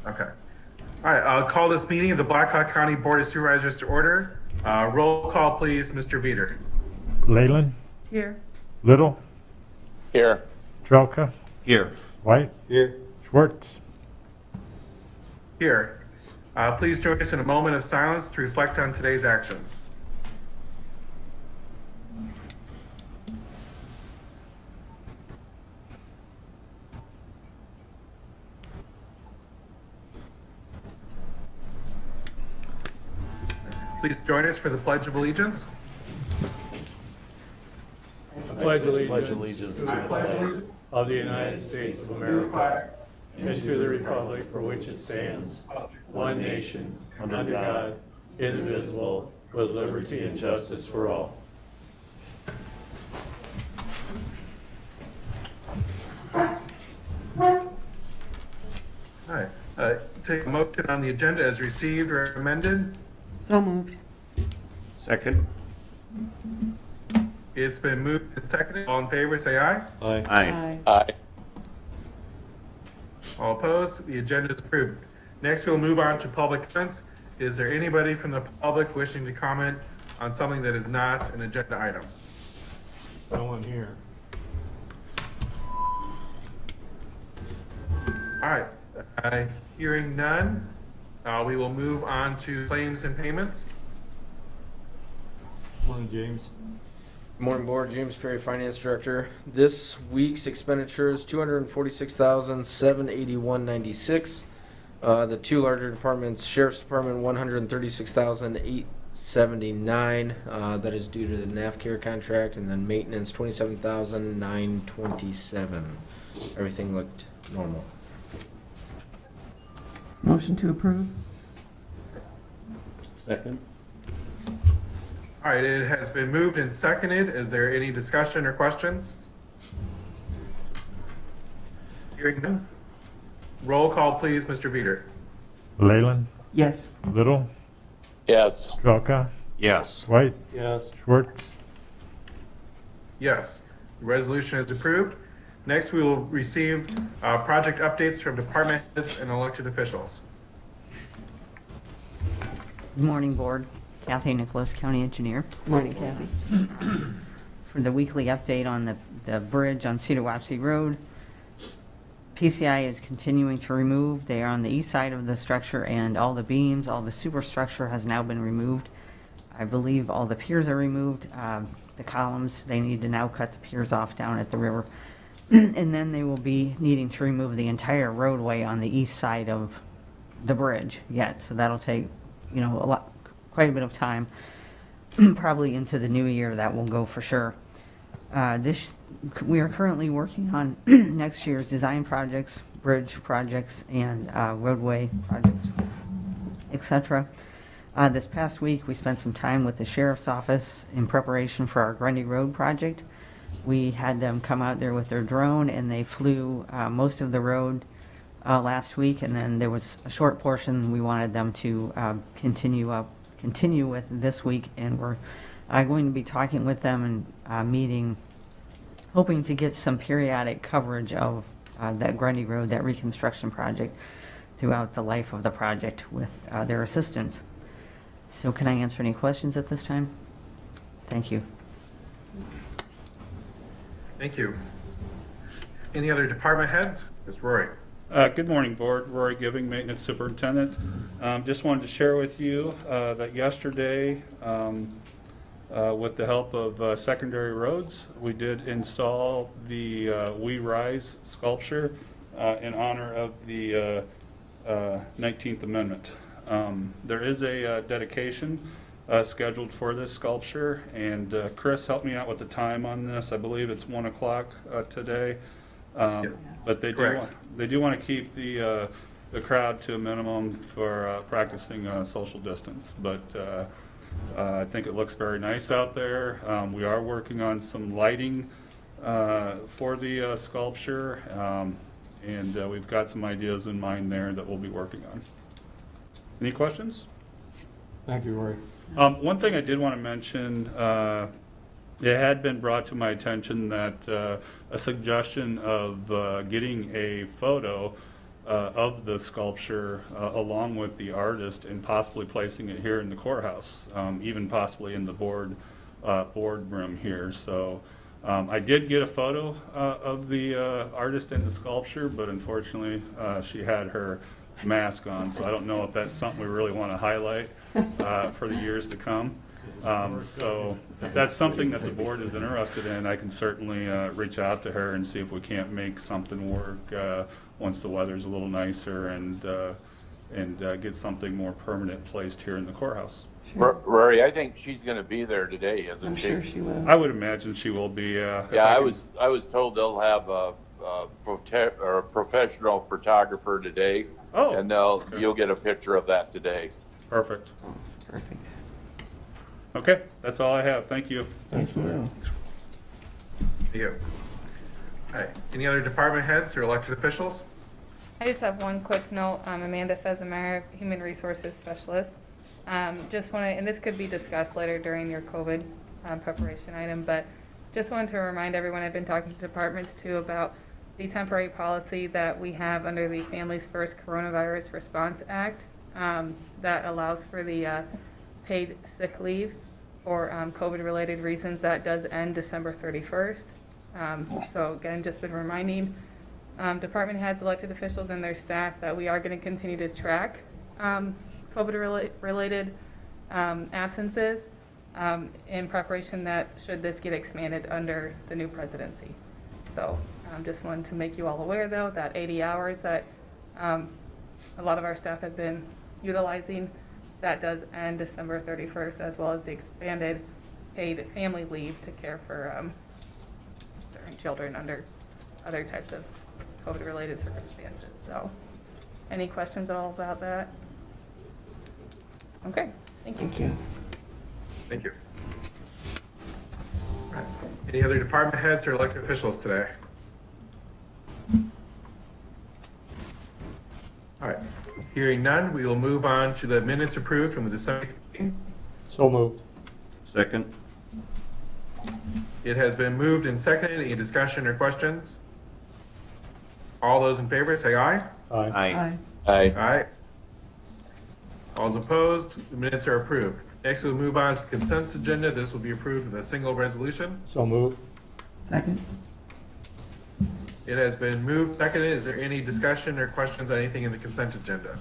Okay. All right, I'll call this meeting of the Blackhawk County Board of Supervisors to order. Roll call, please, Mr. Veeder. Leyland, Here. Little, Here. Trelka, Here. White, Here. Schwartz. Here. Please join us in a moment of silence to reflect on today's actions. Please join us for the Pledge of Allegiance. I pledge allegiance to the flag of the United States of America and to the republic for which it stands, one nation, under God, indivisible, with liberty and justice for all. All right. Take a motion on the agenda as received or amended. So moved. Second. It's been moved and seconded. All in favor, say aye. Aye. Aye. Aye. All opposed? The agenda is approved. Next, we'll move on to public comments. Is there anybody from the public wishing to comment on something that is not an agenda item? No one here. All right. Hearing none, we will move on to claims and payments. Morning, James. Morning, Board. James Perry, Finance Director. This week's expenditures, $246,781.96. The two larger departments, Sheriff's Department, $136,879. That is due to the NAFCare contract, and then maintenance, $27,927. Everything looked normal. Motion to approve. Second. All right, it has been moved and seconded. Is there any discussion or questions? Hearing none. Roll call, please, Mr. Veeder. Leyland, Yes. Little, Yes. Trelka, Yes. White, Yes. Schwartz. Yes, the resolution is approved. Next, we will receive project updates from department heads and elected officials. Good morning, Board. Kathy Nicholas, County Engineer. Morning, Kathy. For the weekly update on the bridge on Cedar Wapsie Road, PCI is continuing to remove. They are on the east side of the structure, and all the beams, all the superstructure has now been removed. I believe all the piers are removed. The columns, they need to now cut the piers off down at the river. And then they will be needing to remove the entire roadway on the east side of the bridge yet. So that'll take, quite a bit of time. Probably into the new year that will go for sure. We are currently working on next year's design projects, bridge projects, and roadway projects, etc. This past week, we spent some time with the Sheriff's Office in preparation for our Grundy Road project. We had them come out there with their drone, and they flew most of the road last week, and then there was a short portion we wanted them to continue with this week, and we're going to be talking with them and meeting, hoping to get some periodic coverage of that Grundy Road, that reconstruction project, throughout the life of the project with their assistance. So can I answer any questions at this time? Thank you. Thank you. Any other department heads? It's Rory. Good morning, Board. Rory Giving, Maintenance Superintendent. Just wanted to share with you that yesterday, with the help of Secondary Roads, we did install the We Rise sculpture in honor of the 19th Amendment. There is a dedication scheduled for this sculpture, and Chris helped me out with the time on this. I believe it's 1 o'clock today. But they do want to keep the crowd to a minimum for practicing social distance. But I think it looks very nice out there. We are working on some lighting for the sculpture, and we've got some ideas in mind there that we'll be working on. Any questions? Thank you, Rory. One thing I did want to mention, it had been brought to my attention that a suggestion of getting a photo of the sculpture along with the artist and possibly placing it here in the courthouse, even possibly in the boardroom here. So I did get a photo of the artist and the sculpture, but unfortunately she had her mask on, so I don't know if that's something we really want to highlight for the years to come. So if that's something that the board is interested in, I can certainly reach out to her and see if we can't make something work once the weather's a little nicer and get something more permanent placed here in the courthourhouse. Rory, I think she's going to be there today, isn't I'm she? sure she will. I would imagine she will be. Yeah, I was told they'll have a professional photographer today, Oh, and okay. you'll get a picture of that today. Perfect. Oh, perfect. Okay, that's all I have. Thank you. Thank you. Thank you. All right, any other department heads or elected officials? I just have one quick note. Amanda Fezemeyer, Human Resources Specialist. Just want to, and this could be discussed later during your COVID preparation item, but just wanted to remind everyone, I've been talking to departments too about the temporary policy that we have under the Families First Coronavirus Response Act that allows for the paid sick leave for COVID-related reasons. That does end December 31st. So again, just been reminding department heads, elected officials, and their staff that we are going to continue to track COVID-related absences in preparation that should this get expanded under the new presidency. So just wanted to make you all aware, though, that 80 hours that a lot of our staff have been utilizing, that does end December 31st, as well as the expanded paid family leave to care for certain children under other types of COVID-related circumstances. So any questions at all about that? Okay, thank you. Thank you. Thank you. All right. Any other department heads or elected officials today? All right, hearing none, we will move on to the minutes approved from the December meeting. So moved. Second. It has been moved and seconded. Any discussion or questions? All those in favor say aye. Aye. Aye. Aye. Aye. All those opposed, the minutes are approved. Next, we'll move on to the consent agenda. This will be approved with a single resolution. So moved. Second? It has been moved, seconded. Is there any discussion or questions on anything in the consent agenda?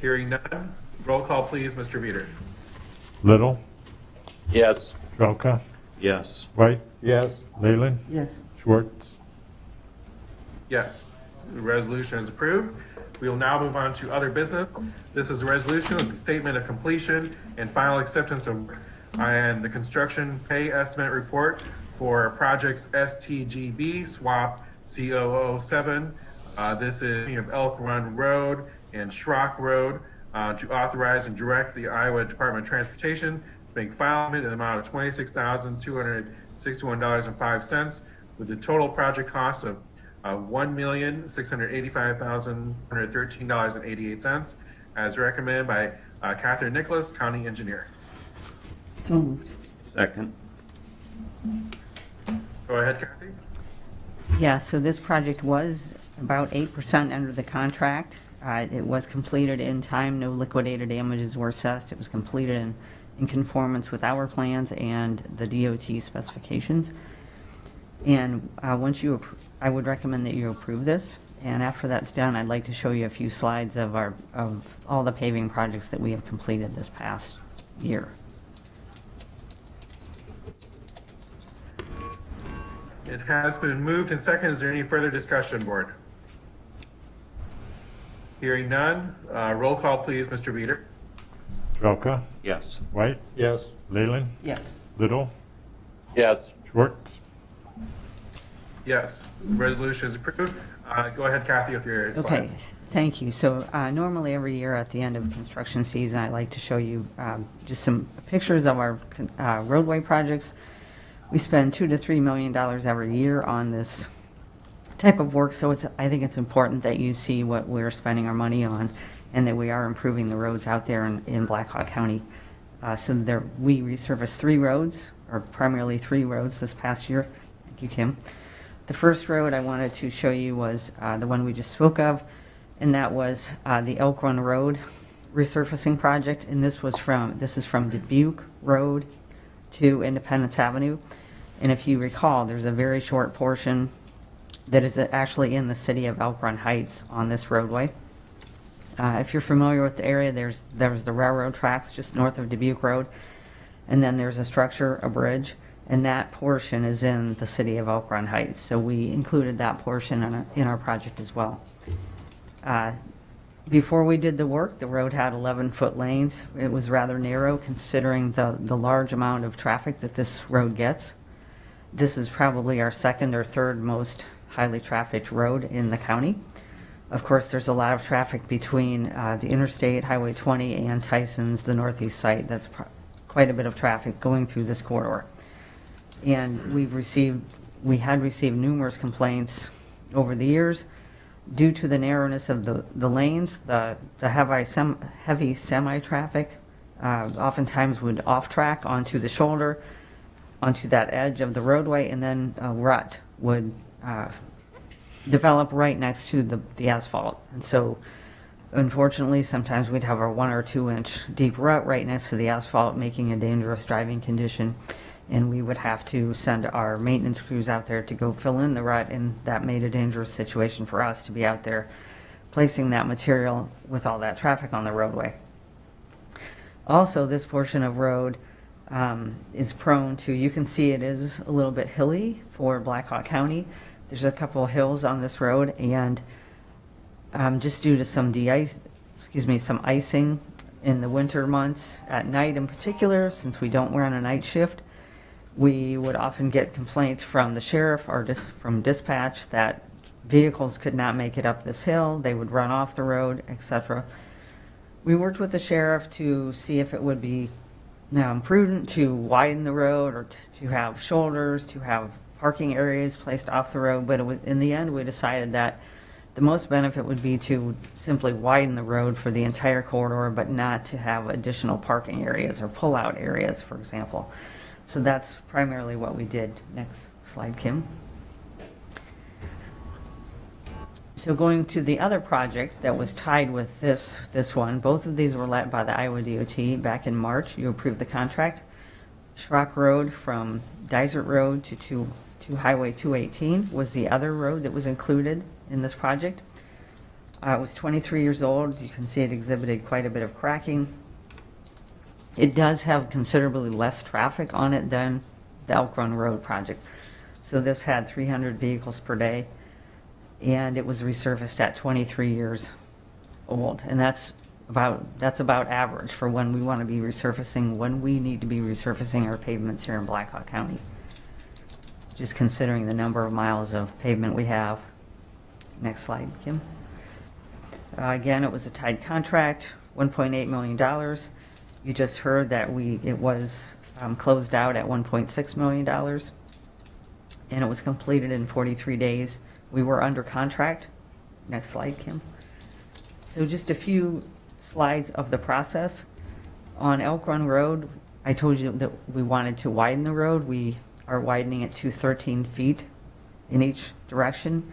Hearing none, roll call please, Mr. Veeder. Little, Yes. Trelka, Yes. White, Yes. Leyland, Yes. Schwartz, Yes, the resolution is approved. We will now move on to other business. This is a resolution of the statement of completion and final acceptance of and the construction pay estimate report for projects STGB swap C007. This is of Elk Run Road and Schrock Road to authorize and direct the Iowa Department of Transportation to make final payment in the amount of $26,261.05 with the total project cost of $1,685,113.88 as recommended by Catherine Nicholas, County Engineer. So moved. Second. Go ahead, Kathy. Yeah, so this project was about 8% under the contract. It was completed in time. No liquidated damages were assessed. It was completed in conformance with our plans and the DOT specifications. And once you, I would recommend that you approve this. And after that's done, I'd like to show you a few slides of all the paving projects that we have completed this past year. It has been moved and seconded. Is there any further discussion, board? Hearing none, roll call please, Mr. Veeder. Trelka, Yes. White, Yes. Leyland, Yes. Little, Yes. Schwartz, Yes, the resolution is approved. Go ahead, Kathy, with your Okay, slides. thank you. So normally every year at the end of construction season, I like to show you just some pictures of our roadway projects. We spend $2 to $3 million every year on this type of work, so I think it's important that you see what we're spending our money on and that we are improving the roads out there in Black Hawk County. So we resurfaced 3 roads, or primarily 3 roads this past year. Thank you, Kim. The first road I wanted to show you was the one we just spoke of, and that was the Elk Run Road resurfacing project. And this is from Dubuque Road to Independence Avenue. And if you recall, there's a very short portion that is actually in the city of Elk Run Heights on this roadway. If you're familiar with the area, there's the railroad tracks just north of Dubuque Road, and then there's a structure, a bridge, and that portion is in the city of Elk Run Heights. So we included that portion in our project as well. Before we did the work, the road had 11-foot lanes. It was rather narrow considering the large amount of traffic that this road gets. This is probably our second or third most highly trafficked road in the county. Of course, there's a lot of traffic between the interstate, Highway 20, and Tyson's, the northeast site. That's quite a bit of traffic going through this corridor. And we had received numerous complaints over the years due to the narrowness of the lanes. The heavy semi-traffic oftentimes would off-track onto the shoulder, onto that edge of the roadway, and then a rut would develop right next to the asphalt. And so, unfortunately, sometimes we'd have a 1 or 2 inch deep rut right next to the asphalt, making a dangerous driving condition. And we would have to send our maintenance crews out there to go fill in the rut, and that made a dangerous situation for us to be out there placing that material with all that traffic on the roadway. Also, this portion of road is prone to, you can see it is a little bit hilly for Black Hawk County. There's a couple of hills on this road, and just due to some icing in the winter months at night in particular, since we don't run a night shift, we would often get complaints from the sheriff or from dispatch that vehicles could not make it up this hill, they would run off the road, etc. We worked with the sheriff to see if it would be prudent to widen the road or to have shoulders, to have parking areas placed off the road, but in the end we decided that the most benefit would be to simply widen the road for the entire corridor, but not to have additional parking areas or pull-out areas, for example. So that's primarily what we did. Next slide, Kim. So going to the other project that was tied with this one, both of these were led by the Iowa DOT back in March. You approved the contract. Schrock Road from Dysart Road to Highway 218 was the other road that was included in this project. It was 23 years old. You can see it exhibited quite a bit of cracking. It does have considerably less traffic on it than the Elk Run Road project. So this had 300 vehicles per day, and it was resurfaced at 23 years old. And that's about average for when we want to be resurfacing, when we need to be resurfacing our pavements here in Black Hawk County. Just considering the number of miles of pavement we have. Next slide, Kim. Again, it was a tied contract, $1.8 million. You just heard that it was closed out at $1.6 million, and it was completed in 43 days. We were under contract. Next slide, Kim. So just a few slides of the process. On Elk Run Road, I told you that we wanted to widen the road. We are widening it to 13 feet in each direction,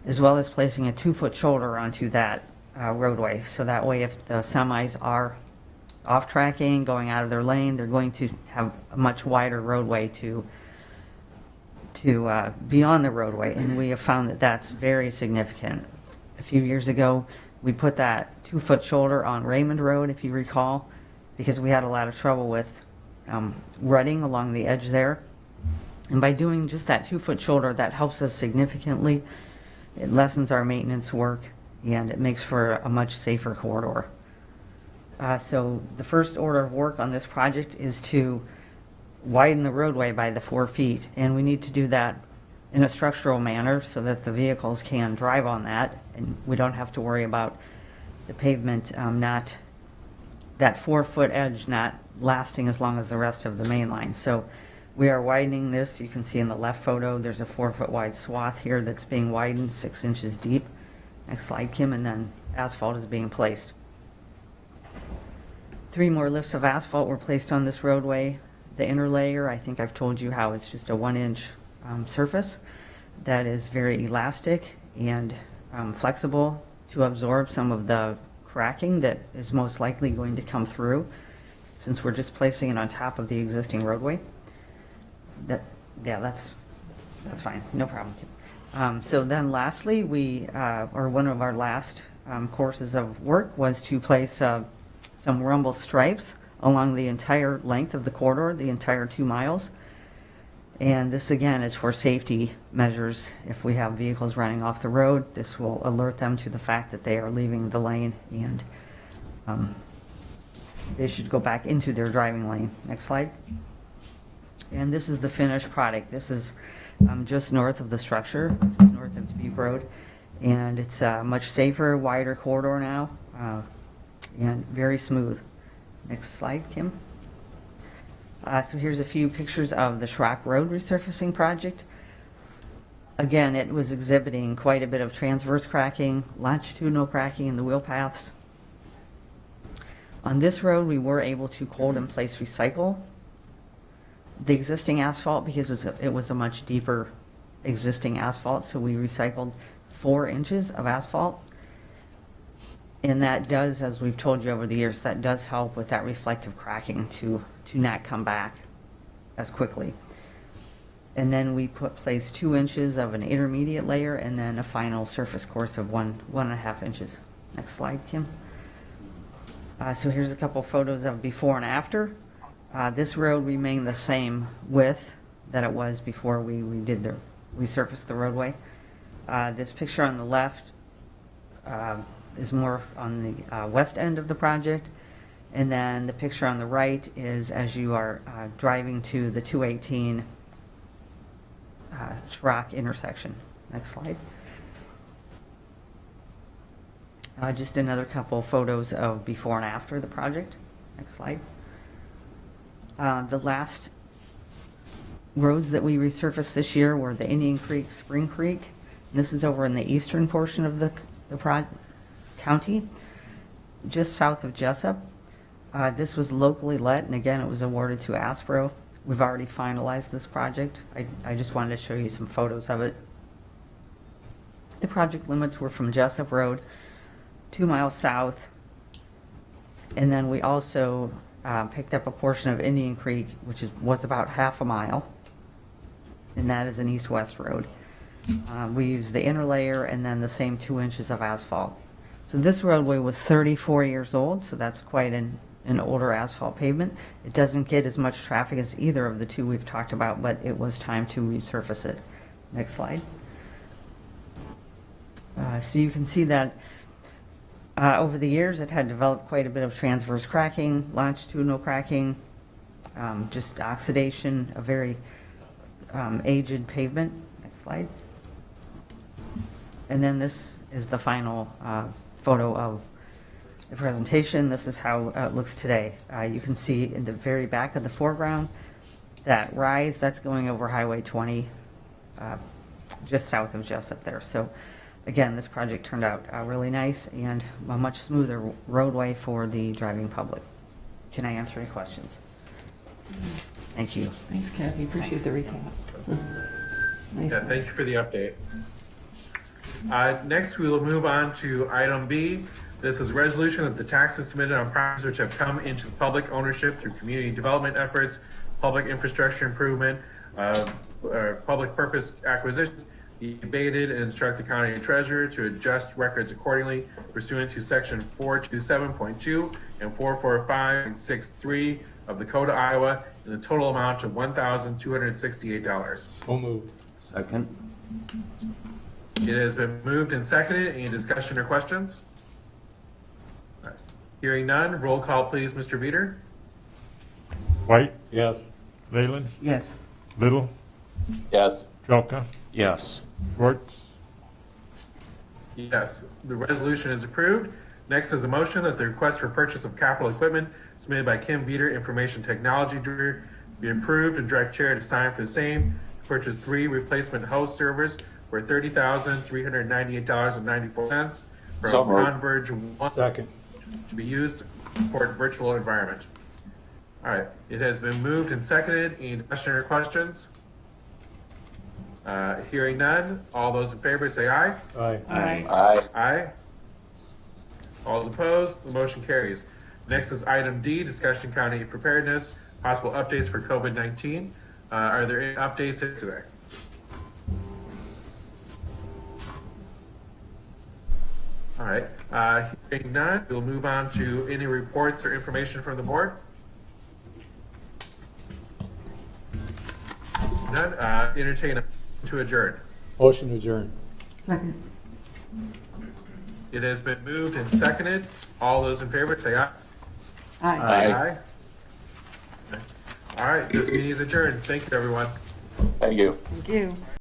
as well as placing a 2-foot shoulder onto that roadway. So that way, if the semis are off tracking, going out of their lane, they're going to have a much wider roadway to be on the roadway. And we have found that that's very significant. A few years ago, we put that 2-foot shoulder on Raymond Road, if you recall, because we had a lot of trouble with rutting along the edge there. And by doing just that 2-foot shoulder, that helps us significantly. It lessens our maintenance work, and it makes for a much safer corridor. So the first order of work on this project is to widen the roadway by the 4 feet, and we need to do that in a structural manner so that the vehicles can drive on that, and we don't have to worry about the pavement that 4-foot edge not lasting as long as the rest of the main line. So we are widening this. You can see in the left photo there's a 4-foot wide swath here that's being widened 6 inches deep. Next slide, Kim, and then asphalt is being placed. 3 more lifts of asphalt were placed on this roadway. The inner layer, I think I've told you how it's just a 1-inch surface. that is very elastic and flexible to absorb some of the cracking that is most likely going to come through, since we're just placing it on top of the existing roadway. That's fine, no problem. So then lastly, or one of our last courses of work was to place some rumble stripes along the entire length of the corridor, the entire 2 miles. And this again is for safety measures. If we have vehicles running off the road, this will alert them to the fact that they are leaving the lane, and they should go back into their driving lane. Next slide. And this is the finished product. This is just north of the structure, just north of Dubuque Road. And it's a much safer, wider corridor now, and very smooth. Next slide, Kim. So here's a few pictures of the Schrock Road resurfacing project. Again, it was exhibiting quite a bit of transverse cracking, longitudinal cracking in the wheel paths. On this road, we were able to cold in place recycle the existing asphalt because it was a much deeper existing asphalt, so we recycled 4 inches of asphalt. And that does, as we've told you over the years, that does help with that reflective cracking to not come back as quickly. And then we placed 2 inches of an intermediate layer and then a final surface course of 1.5 inches. Next slide, Kim. So here's a couple photos of before and after. This road remained the same width that it was before we resurfaced the roadway. This picture on the left is more on the west end of the project, and then the picture on the right is as you are driving to the 218 Schrock intersection. Next slide. Just another couple photos of before and after the project. Next slide. The last roads that we resurfaced this year were the Indian Creek, Spring Creek. This is over in the eastern portion of the county, just south of Jessup. This was locally let, and again, it was awarded to Aspro. We've already finalized this project. I just wanted to show you some photos of it. The project limits were from Jessup Road 2 miles south, and then we also picked up a portion of Indian Creek, which was about 1/2 mile, and that is an east-west road. We used the inner layer and then the same 2 inches of asphalt. So this roadway was 34 years old, so that's quite an older asphalt pavement. It doesn't get as much traffic as either of the two we've talked about, but it was time to resurface it. Next slide. So you can see that over the years it had developed quite a bit of transverse cracking, longitudinal cracking, just oxidation, a very aged pavement. Next slide. And then this is the final photo of the presentation. This is how it looks today. You can see in the very back of the foreground that rise, that's going over Highway 20, just south of Jessup there. So again, this project turned out really nice and a much smoother roadway for the driving public. Can I answer any questions? Thank you. Thanks, Kathy. Appreciate the recap. Nice Yeah, one. thank you for the update. Next, we will move on to item B. This is a resolution of the taxes submitted on properties which have come into public ownership through community development efforts, public infrastructure improvement, or public purpose acquisitions. Be abated and instruct the county treasurer to adjust records accordingly pursuant to section 427.2 and 445.63 of the Code of Iowa in the total amount of $1,268. So moved. Second. It has been moved and seconded. Any discussion or questions? All right. Hearing none, roll call please, Mr. Veeder. White, Yes. Leyland, Yes. Little, Yes. Trelka, Yes. Schwartz, Yes, the resolution is approved. Next is a motion that the request for purchase of capital equipment submitted by Kim Veeder, Information Technology Director, be approved and direct chair to sign for the same. Purchase 3 replacement host servers for $30,398.94 So from moved. Converge 1 Second. to be used to support virtual environment. All right, it has been moved and seconded. Any discussion or questions? Hearing none, all those in favor say aye. Aye. Aye. Aye. Aye. All those opposed, the motion carries. Next is item D, discussion county preparedness, possible updates for COVID-19. Are there any updates today? All right, hearing none, we'll move on to any reports or information from the board. None, entertain a to adjourn. Motion to adjourn. Second. It has been moved and seconded. All those in favor say aye. Aye. Aye. All right, this meeting is adjourned. Thank you, everyone. Thank you. Thank you.